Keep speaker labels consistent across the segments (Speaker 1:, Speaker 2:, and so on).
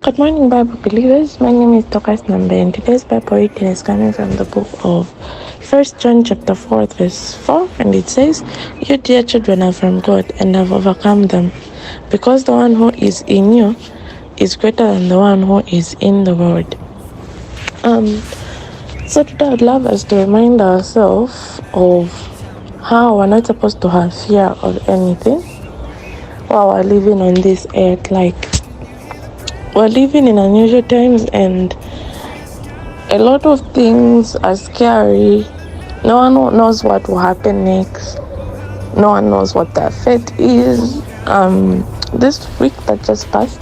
Speaker 1: Good morning, Bible believers. My name is Tokas Nambe, and today's Bible reading is coming from the book of 1 John chapter 4, verse 4, and it says, "You dear children are from God and have overcome them, because the one who is in you is greater than the one who is in the world." So today I'd love us to remind ourselves of how we're not supposed to have fear of anything while we're living on this earth. Like, we're living in unusual times and a lot of things are scary. No one knows what will happen next. No one knows what their fate is. This week that just passed,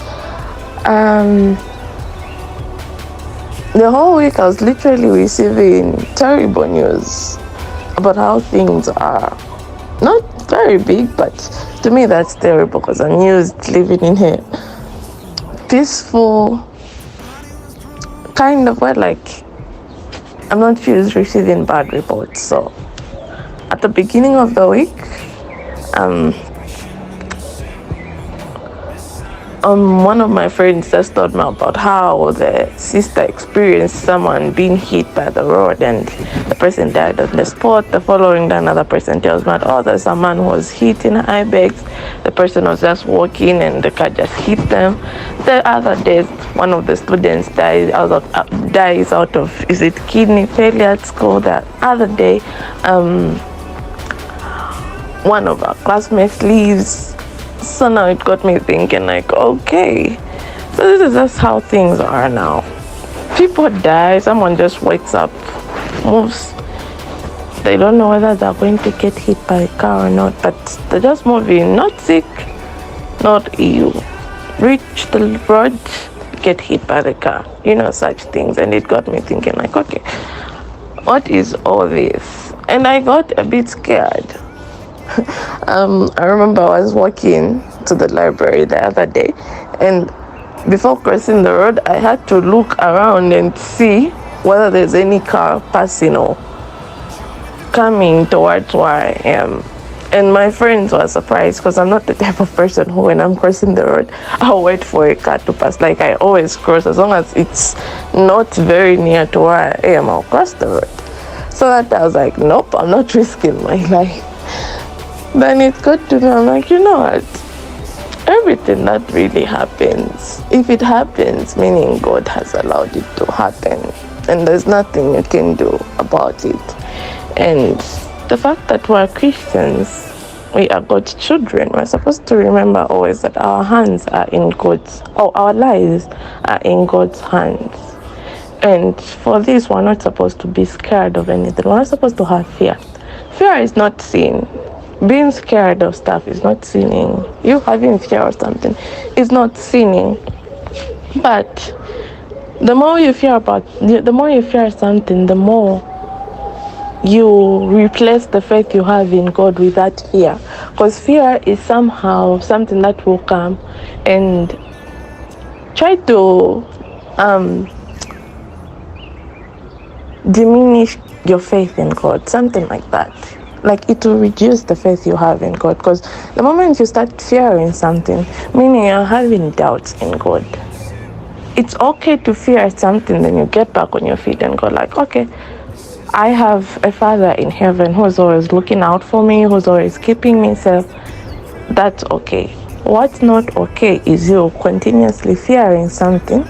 Speaker 1: the whole week I was literally receiving terrible news about how things are not very big, but to me that's terrible because I'm used living in a peaceful kind of way. Like, I'm not used receiving bad reports. So at the beginning of the week, one of my friends just told me about how the sister experienced someone being hit by the road and the person died on the spot. The following day, another person tells me, oh, there's a man who was hit in Ibex. The person was just walking and the car just hit them. The other day, one of the students dies out of is it kidney failure at school. The other day, one of our classmates leaves. So now it got me thinking, like, okay, so this is just how things are now. People die, someone just wakes up, moves. They don't know whether they're going to get hit by a car or not, but they're just moving, not sick, not ill. Reach the road, get hit by the car, such things. And it got me thinking, like, okay, what is all this? And I got a bit scared. I remember I was walking to the library the other day, and before crossing the road, I had to look around and see whether there's any car passing or coming towards where I am. And my friends were surprised because I'm not the type of person who, when I'm crossing the road, I'll wait for a car to pass. Like, I always cross as long as it's not very near to where I am, I'll cross the road. So that I was like, nope, I'm not risking my life. Then it got to me, I'm like, you know what? Everything that really happens, if it happens, meaning God has allowed it to happen, and there's nothing you can do about it. And the fact that we're Christians, we are God's children, we're supposed to remember always that our hands are in our lives are in God's hands. And for this, we're not supposed to be scared of anything. We're not supposed to have fear. Fear is not sin. Being scared of stuff is not sinning. You having fear of something is not sinning. But the more you fear something, the more you replace the faith you have in God with that fear. Because fear is somehow something that will come and try to diminish your faith in God, something like that. Like, it will reduce the faith you have in God, because the moment you start fearing something, meaning you're having doubts in God. It's okay to fear something, then you get back on your feet and go like, okay, I have a Father in heaven who's always looking out for me, who's always keeping me safe. That's okay. What's not okay is you continuously fearing something.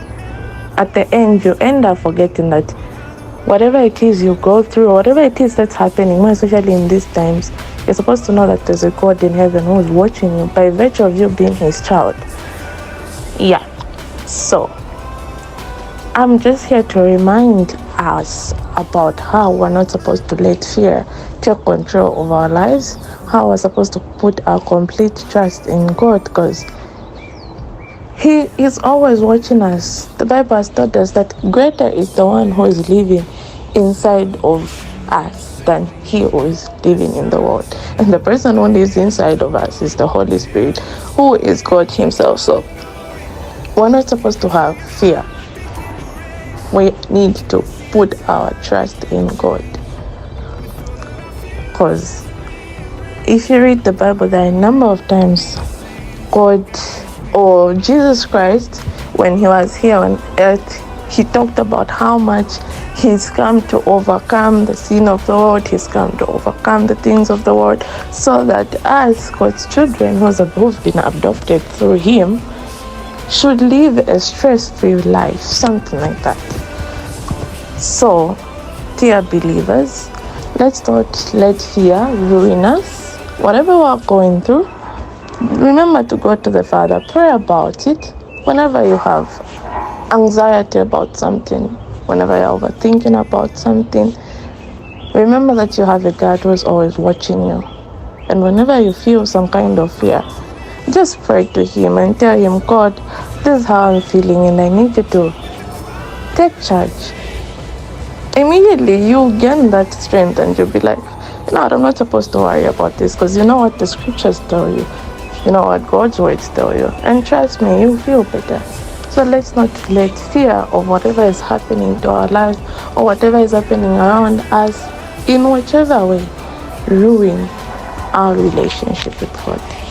Speaker 1: At the end, you end up forgetting that whatever it is you go through, whatever it is that's happening, more especially in these times, you're supposed to know that there's a God in heaven who is watching you by virtue of you being his child. Yeah. So, I'm just here to remind us about how we're not supposed to let fear take control of our lives, how we're supposed to put our complete trust in God, because He is always watching us. The Bible has taught us that greater is the one who is living inside of us than he who is living in the world. And the person who lives inside of us is the Holy Spirit, who is God himself. So we're not supposed to have fear. We need to put our trust in God. Because if you read the Bible, there are a number of times God or Jesus Christ when he was here on earth, he talked about how much he's come to overcome the sin of the world, he's come to overcome the things of the world, so that us, God's children, who've been adopted through him, should live a stress-free life, something like that. So, dear believers, let's not let fear ruin us. Whatever we're going through, remember to go to the Father, pray about it. Whenever you have anxiety about something, whenever you're overthinking about something, remember that you have a God who's always watching you. And whenever you feel some kind of fear, just pray to him and tell him, God, this is how I'm feeling and I need you to take charge. Immediately you gain that strength and you'll be like, you know what, I'm not supposed to worry about this, because you know what the scriptures tell you. You know what God's words tell you. And trust me, you'll feel better. So let's not let fear of whatever is happening to our lives or whatever is happening around us in whichever way ruin our relationship with God.